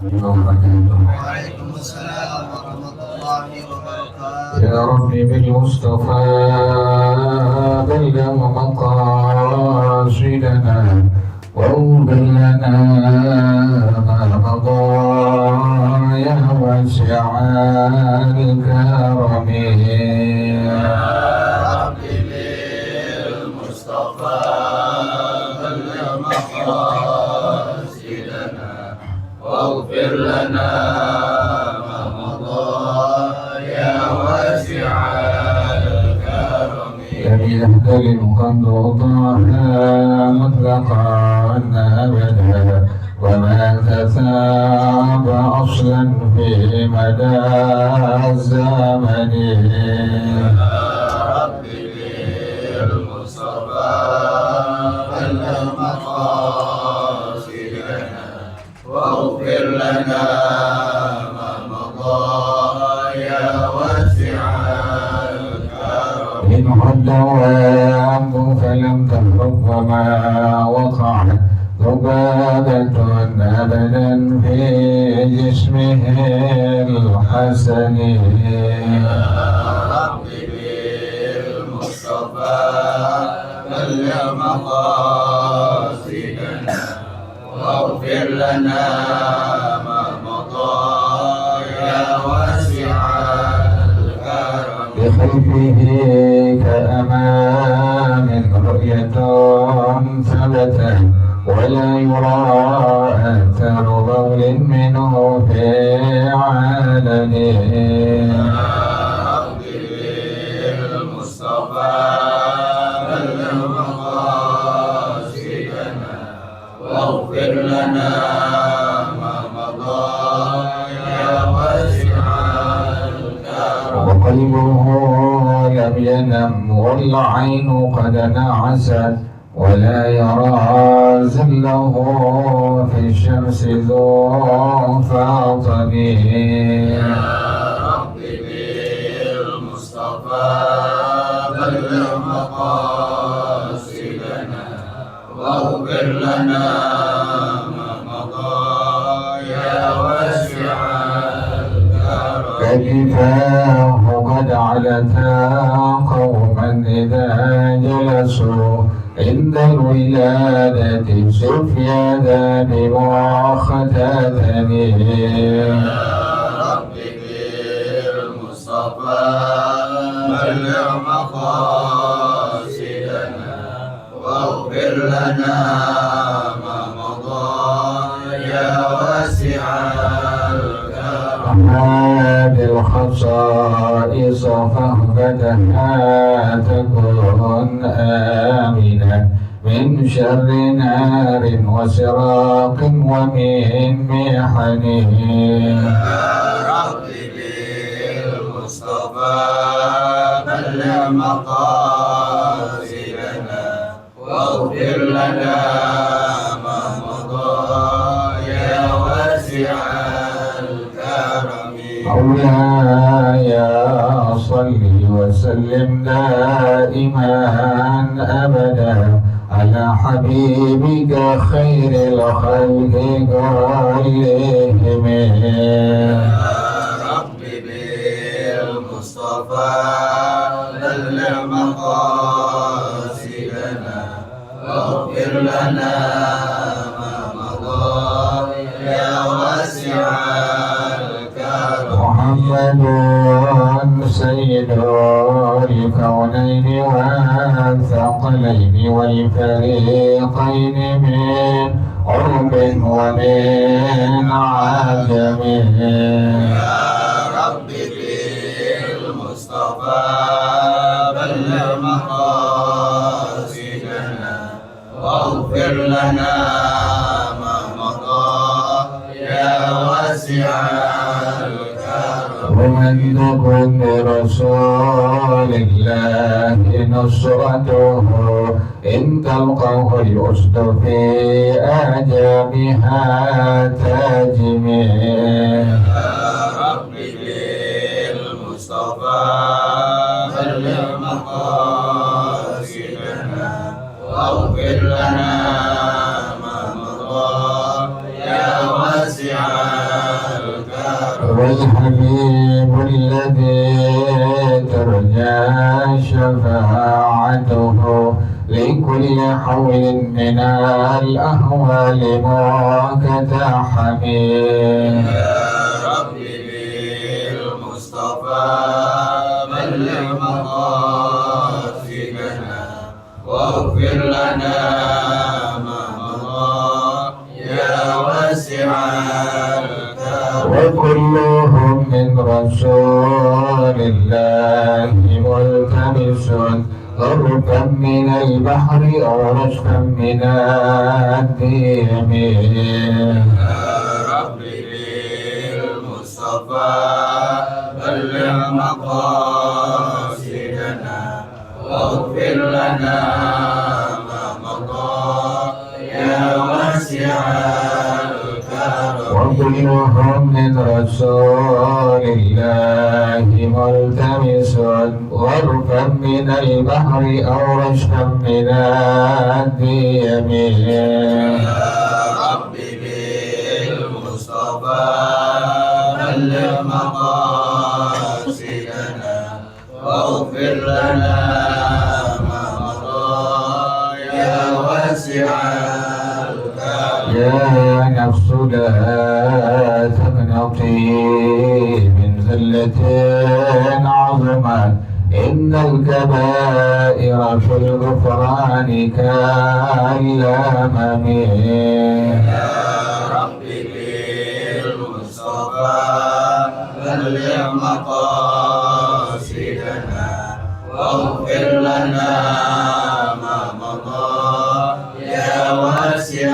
Waalaikumsalam warahmatullahi wabarakatuh. Ya Rabbi bil Mustafa balligh maqasidana واغفر لنا ما مضى يا واسع الكرم واغفر لنا ما مضى يا واسع الكرم لم يهتل قد وضعها مطلقا أبدا وما تثاب أصلا في مدى الزمن رب بالمصطفى بلغ مقاصدنا واغفر لنا ما مضى يا واسع الكرم إن عد وامض فلم تخرج وما وقعت ذبابة أبدا في جسمه الحسن رب بالمصطفى بلغ مقاصدنا واغفر لنا ما مضى يا واسع الكرم بخلفه كأمام رؤية ثبتت ولا يرى أثر بول منه في علنه رب بالمصطفى بلغ مقاصدنا واغفر لنا ما مضى يا واسع الكرم وقلبه لم ينم والعين قد نعست ولا يرى زله في الشمس ذو فاطم رب بالمصطفى بلغ مقاصدنا واغفر لنا ما مضى يا واسع الكرم فكفاه قد علتا قوما إذا جلسوا عند الولادة سفيان بمؤاخذة رب بالمصطفى بلغ مقاصدنا واغفر لنا ما مضى يا واسع الكرم هذه الخصائص فاهبتها تكن آمنا من شر نار وسراق ومن محن رب بالمصطفى بلغ مقاصدنا واغفر لنا ما مضى يا واسع الكرم مولاي صل وسلم دائما أبدا على حبيبك خير الخلق كلهم رب بالمصطفى بلغ مقاصدنا واغفر لنا ما مضى يا واسع الكرم محمد سيد الكونين والثقلين والفريقين من عرب ومن عجم يا رب بالمصطفى بلغ مقاصدنا واغفر لنا ما مضى يا واسع الكرم ومن تكن رسول الله نصرته إن تلقوه الأسد في أعجابها تاجمه يا رب بالمصطفى بلغ مقاصدنا واغفر لنا ما مضى يا واسع والحبيب الذي ترجى شفاعته لكل حول من الأهوال مقتحمين. يا ربي بالمصطفى بلغ مقاصدنا واغفر لنا ما مضى يا واسع الكرم. وكلهم من رسول الله ملتمس غرفا من البحر أو رشفا من الديم. يا ربي بالمصطفى بلغ مقاصدنا واغفر لنا ما مضى يا واسع الكرم. وكلهم من رسول الله ملتمس غرفا من البحر أو رشفا من الديم. يا ربي بالمصطفى بلغ مقاصدنا واغفر لنا ما مضى يا واسع الكرم. يا نفس لا تقنطي من ذلة عظمت إن الكبائر في الغفران كالأمم. يا ربي بالمصطفى بلغ مقاصدنا واغفر لنا ما مضى يا واسع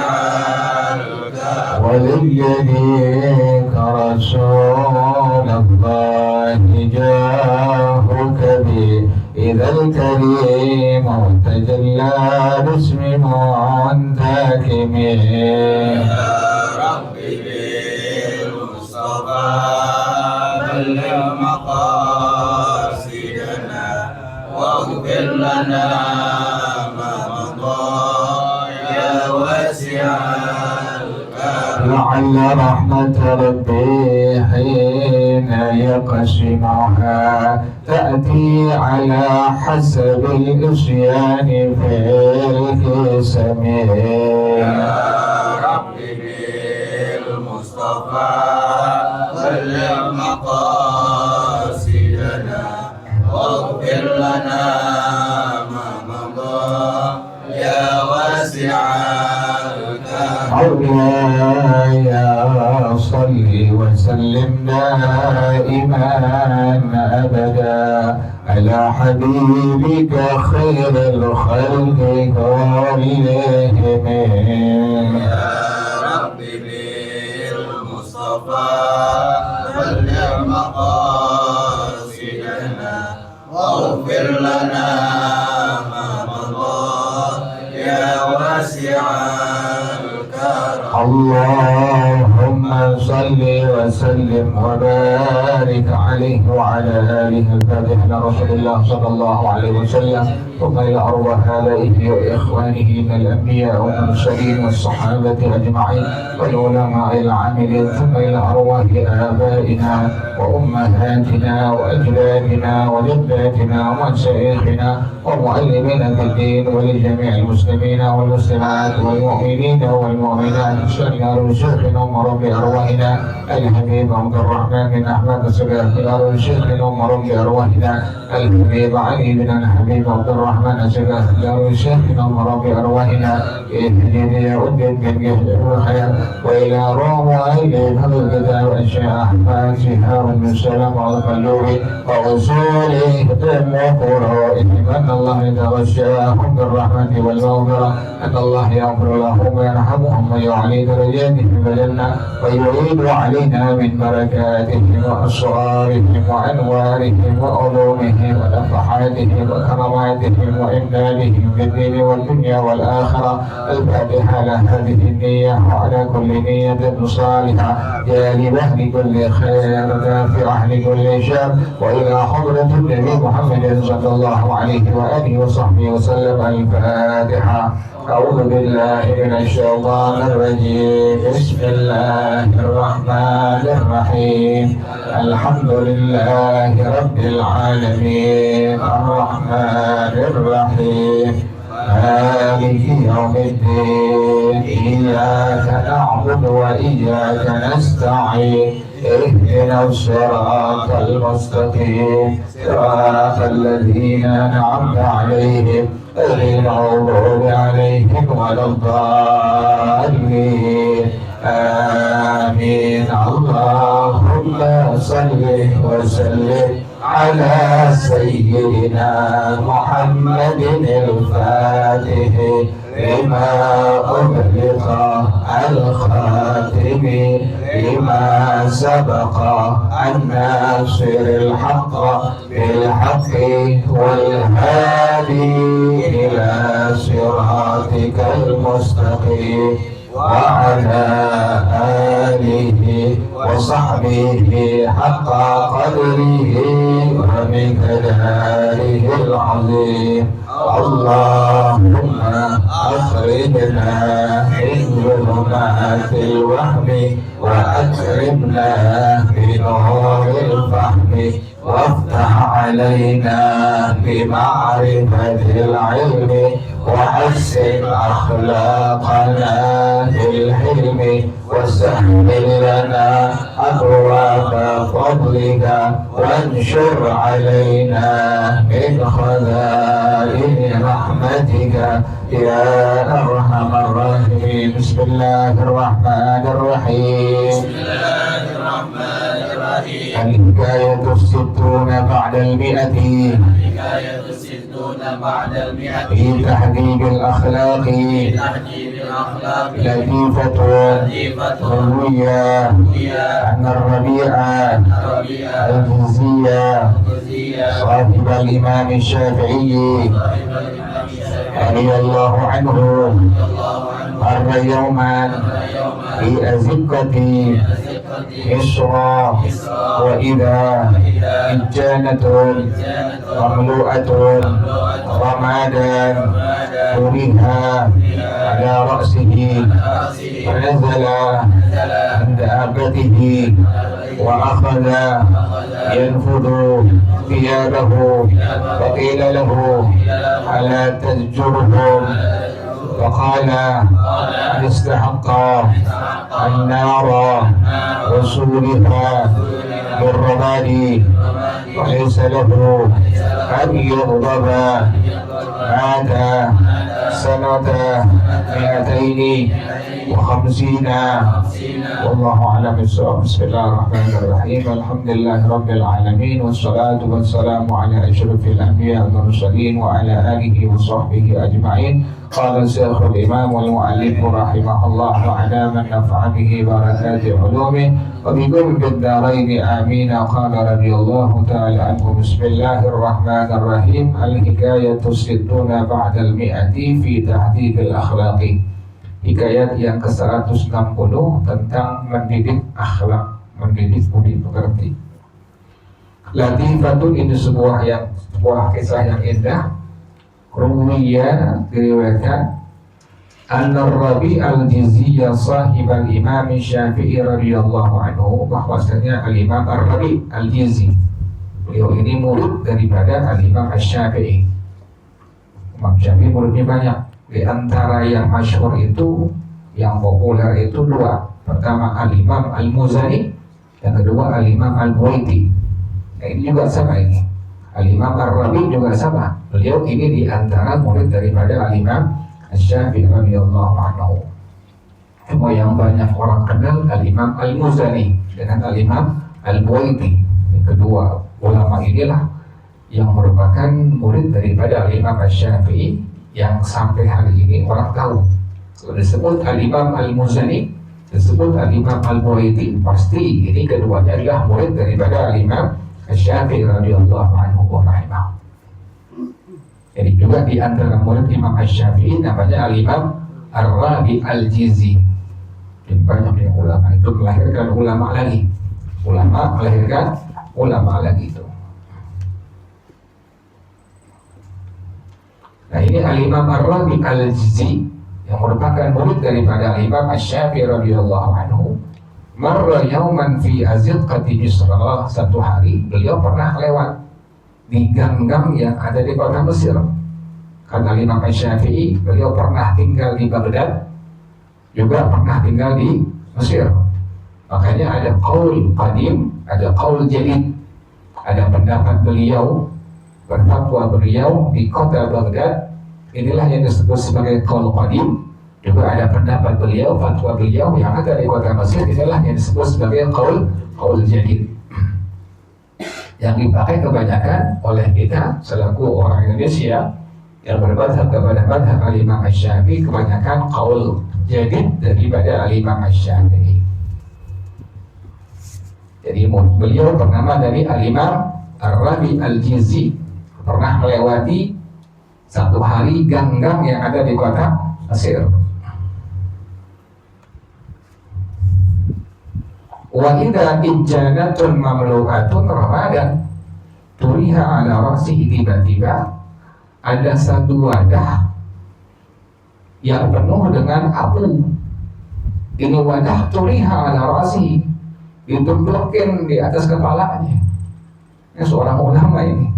الكرم. وليديك رسول الله جاهك بي إذا الكريم تجلى باسم منتكم. يا ربي بالمصطفى بلغ مقاصدنا واغفر لنا ما مضى يا واسع الكرم. لعل رحمة ربي حين يقسمها تأتي على حسب الإصيان في القسم. يا ربي بالمصطفى بلغ مقاصدنا واغفر لنا ما مضى يا واسع الكرم. مولاي صل وسلم دائما أبدا على حبيبك خير الخلق كلهم. يا ربي بالمصطفى بلغ مقاصدنا واغفر لنا ما مضى يا واسع الكرم. اللهم صل وسلم وبارك عليه وعلى آله الفاتح لرسول الله صلى الله عليه وسلم ثم إلى أرواح آبائه وإخوانه من الأنبياء والمرسلين والصحابة أجمعين والعلماء العاملين ثم إلى أرواح آبائنا وأمهاتنا وأجدادنا وجداتنا ومشايخنا ومعلمينا في الدين ولجميع المسلمين والمسلمات والمؤمنين والمؤمنات شأن شيخنا ومرب أرواحنا الحبيب عبد الرحمن بن أحمد السباح شيخنا ومرب أرواحنا الحبيب علي بن الحبيب عبد الرحمن السباح شيخنا ومرب أرواحنا إهدنا ودن من جهل الخير وإلى روم وإلى هذا الكتاب أشياء أحمد شهاب السلام على قلوبه وغسوله تم وقرائهم أن الله يتغشاهم بالرحمة والمغفرة أن الله يغفر لهم ويرحمهم ويعلي درجاتهم في الجنة ويعيد علينا من بركاتهم وأسرارهم وأنوارهم وعلومهم ونفحاتهم وكراماتهم وإمدادهم في الدين والدنيا والآخرة. الفاتحة على هذه النية وعلى كل نية صالحة جالبة لكل خير دافعة لكل شر وإلى حضرة النبي محمد صلى الله عليه وآله وصحبه وسلم. الفاتحة. أعوذ بالله من الشيطان الرجيم. بسم الله الرحمن الرحيم. الحمد لله رب العالمين الرحمن الرحيم مالك يوم الدين. إياك نعبد وإياك نستعين. اهدنا الصراط المستقيم صراط الذين أنعمت عليهم غير المغضوب عليهم ولا الضالين. آمين. اللهم صل وسلم على سيدنا محمد الفاتح لما أغلق الخاتم لما سبق الناصر الحق بالحق والهادي إلى صراطك المستقيم وعلى آله وصحبه حق قدره ومقداره العظيم. اللهم أخرجنا من ظلمات الوهم وأكرمنا بنور الفهم وافتح علينا بمعرفة العلم وحسن أخلاقنا بالحلم وسهل لنا أبواب فضلك وانشر علينا من خزائن رحمتك يا أرحم الراحمين. بسم الله الرحمن الرحيم. الحكاية الستون بعد المئة. في تحديد الأخلاق لطيفة روية أن الربيع الجزية صاحب الإمام الشافعي رضي الله عنه مر يوما في أزقة مصر وإذا إنجانة مملوءة رمادا تريها على رأسه فنزل عند دابته وأخذ ينفض ثيابه فقيل له ألا تزجرهم فقال قد استحق النار وسولها بالرماد وليس له أن يغضب. مات سنة 250 والله أعلم بالصواب. بسم الله الرحمن الرحيم. الحمد لله رب العالمين والصلاة والسلام على أشرف الأنبياء والمرسلين وعلى آله وصحبه أجمعين. قال الشيخ الإمام والمؤلف رحمه الله وعلى من نفع به بركات علومه وبقرب الدارين آمين. قال رضي الله تعالى عنه. بسم الله الرحمن الرحيم. الحكاية الستون بعد المئة في تهذيب الأخلاق. Hikayat yang ke-160 tentang mendidik akhlak, mendidik budi pekerti. Latifatun, ini sebuah kisah yang indah. Ruwiyah, diriwayatkan An-Rabi al-Jiziyya sahib al-Imam Syafi'i radhiyallahu anhu, bahwasanya al-Imam Ar-Rabi al-Jizi, beliau ini murid daripada al-Imam Asy-Syafi'i. Imam Syafi'i muridnya banyak. Di antara yang masyhur itu, yang populer itu dua. Pertama Al-Imam Al-Muzani, yang kedua Al-Imam Al-Buwaiti. Nah, ini juga sama ini. Al-Imam Ar-Rabi juga sama. Beliau ini di antara murid daripada Al-Imam Asy-Syafi'i radhiyallahu anhu. Cuma yang banyak orang kenal Al-Imam Al-Muzani dengan Al-Imam Al-Buwaiti. Yang kedua ulama inilah yang merupakan murid daripada Al-Imam Asy-Syafi'i yang sampai hari ini orang tahu. Kalau disebut Al-Imam Al-Muzani, disebut Al-Imam Al-Buwaiti, pasti ini keduanya adalah murid daripada Al-Imam Asy-Syafi'i radhiyallahu anhu wa rahimahu. Jadi juga di antara murid Imam Asy-Syafi'i namanya Al-Imam Ar-Rabi Al-Jizi. Dan banyak yang ulama itu melahirkan ulama lagi. Ulama melahirkan ulama lagi itu. Nah, ini Al-Imam Ar-Rabi Al-Jizi yang merupakan murid daripada Imam Asy-Syafi'i radhiyallahu anhu, marra yauman fi azqati Misra, satu hari beliau pernah lewat di gang-gang yang ada di kota Mesir. Kata Imam Asy-Syafi'i, beliau pernah tinggal di Baghdad, juga pernah tinggal di Mesir. Makanya ada qaul qadim, ada qaul jadid. Ada pendapat beliau, berfatwa beliau di kota Baghdad, inilah yang disebut sebagai qaul qadim. Juga ada pendapat beliau, fatwa beliau yang ada di kota Mesir, inilah yang disebut sebagai qaul jadid, yang dipakai kebanyakan oleh kita selaku orang Indonesia yang bermadhab kepada madhab Al-Imam Asy-Syafi'i, kebanyakan qaul jadid daripada Al-Imam Asy-Syafi'i. Jadi beliau bernama dari Al-Imam Ar-Rabi Al-Jizi, pernah melewati satu hari gang-gang yang ada di kota Mesir. Wa idza ijanatun mamlu'atun ramadan turiha ala ra'sihi, tiba-tiba ada satu wadah yang penuh dengan abu. Ini wadah turiha ala ra'sihi, ditumpukin di atas kepalanya. Ini seorang ulama ini.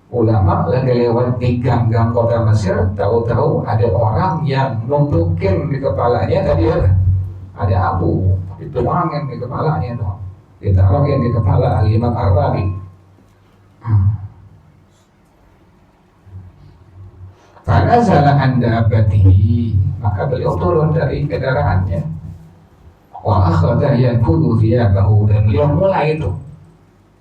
Ulama lagi lewat di gang-gang kota Mesir, tahu-tahu ada orang yang numpukin di kepalanya tadi ada abu, dituangin di kepalanya tuh, ditaruhin di kepala Al-Imam Ar-Rabi. Fanazala an dabatihi, maka beliau turun dari kendaraannya. Wa akhadha yanfudu thiyabahu, dan beliau mulai itu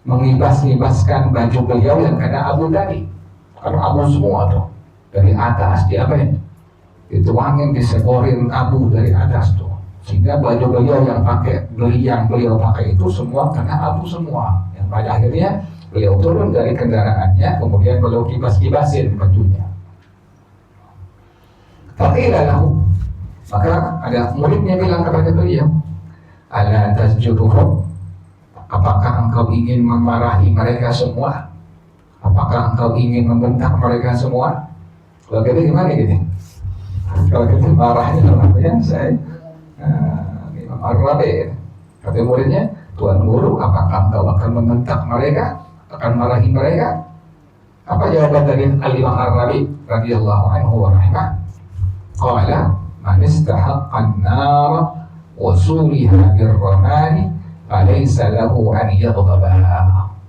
mengibas-ibaskan baju beliau yang kena abu tadi. Karena abu semua tuh dari atas diapain? Dituangin, diseborin abu dari atas tuh, sehingga baju beliau yang beliau pakai itu semua kena abu semua. Yang pada akhirnya beliau turun dari kendaraannya, kemudian beliau kibas-kibasin bajunya. Faqila lahu, maka ada muridnya bilang kepada beliau, ala tasjuduhum, apakah engkau ingin memarahi mereka semua? Apakah engkau ingin membentak mereka semua? Kalau gitu gimana gitu? Kalau gitu marahnya namanya saya Imam Ar-Rabi, kata muridnya, Tuan Guru, apakah engkau akan membentak mereka, akan marahi mereka? Apa jawaban dari Al-Imam Ar-Rabi radhiyallahu anhu wa rahimah? Qala man istahaqqa an-nar wa suriha bir-ramani falaysa lahu an yaghdaba.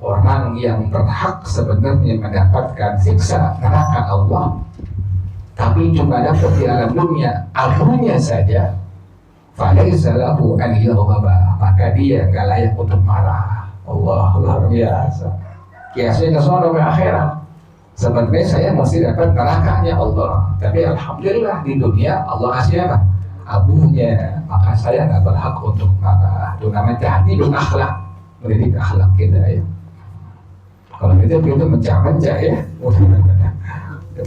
Orang yang berhak sebenarnya mendapatkan siksa neraka Allah, tapi cuma dapat di alam dunia abunya saja, falaysa lahu an yaghdaba, maka dia enggak layak untuk marah. Allah luar biasa. Kiasnya ke sono ke akhirat. Sebenarnya saya mesti dapat nerakanya Allah, tapi alhamdulillah di dunia Allah kasih apa? Abunya, maka saya nggak berhak untuk marah. Itu namanya tahdidul akhlak, mendidik akhlak kita ya. Kalau kita begitu mencah-mencah ya,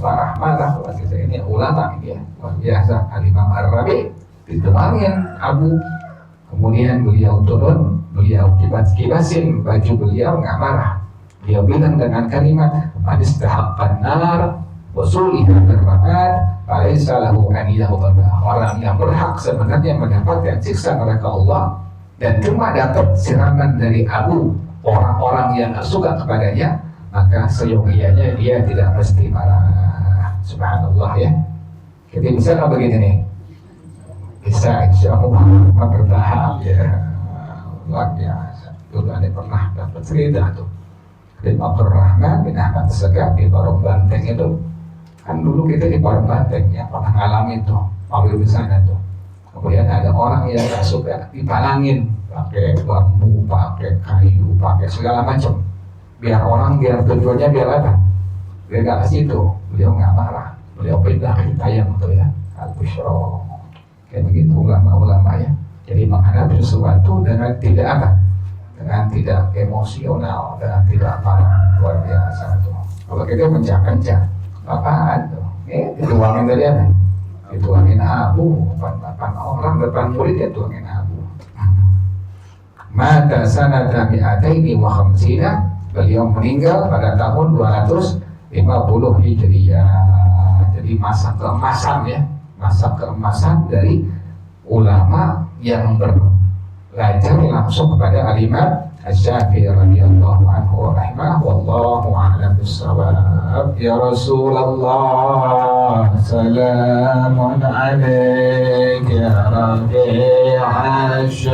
marah-marah. Kalau kita ini ulama ya, luar biasa. Al-Imam Ar-Rabi dituangin abu, kemudian beliau turun, beliau kibas-kibasin baju beliau, nggak marah. Dia bilang dengan kalimat man istahaqqan nar wa suliha bir-ramad falaysa lahu an yaghdaba. Orang yang berhak sebenarnya mendapatkan siksa neraka Allah dan cuma dapat siraman dari abu orang-orang yang suka kepadanya, maka seyogianya dia tidak mesti marah. Subhanallah ya. Jadi bisa nggak begini nih? Bisa, insyaallah bertahap ya. Luar biasa. Dulu ada pernah dapat cerita tuh. Bin Abdurrahman bin Ahmad Segaf di Parung Banteng itu, kan dulu kita di Parung Banteng ya pernah ngalamin tuh, mampir di sana tuh. Kemudian ada orang yang gak suka dipalangin, pakai bambu, pakai kayu, pakai segala macam. Biar tujuannya biar apa? Biar gak ke situ. Beliau nggak marah, beliau pindah ke tayang tuh ya, al-bushro. Kayak begitu ulama-ulama ya. Jadi menghadapi sesuatu dengan tidak apa? Dengan tidak emosional, dengan tidak marah. Luar biasa tuh. Kalau kita mencah-mencah, apaan tuh? Dituangin tadi apa? Dituangin abu, depan orang, depan murid ya tuangin abu. Mata sanata mi'ataini wa khamsina, beliau meninggal pada tahun 250 Hijriah. Jadi masa keemasan ya, masa keemasan dari ulama yang belajar langsung kepada Al-Imam Asy-Syafi'i radhiyallahu anhu rahimah wallahu a'lam bissawab. Ya Rasulullah, salamun alaika ya Rabi'asy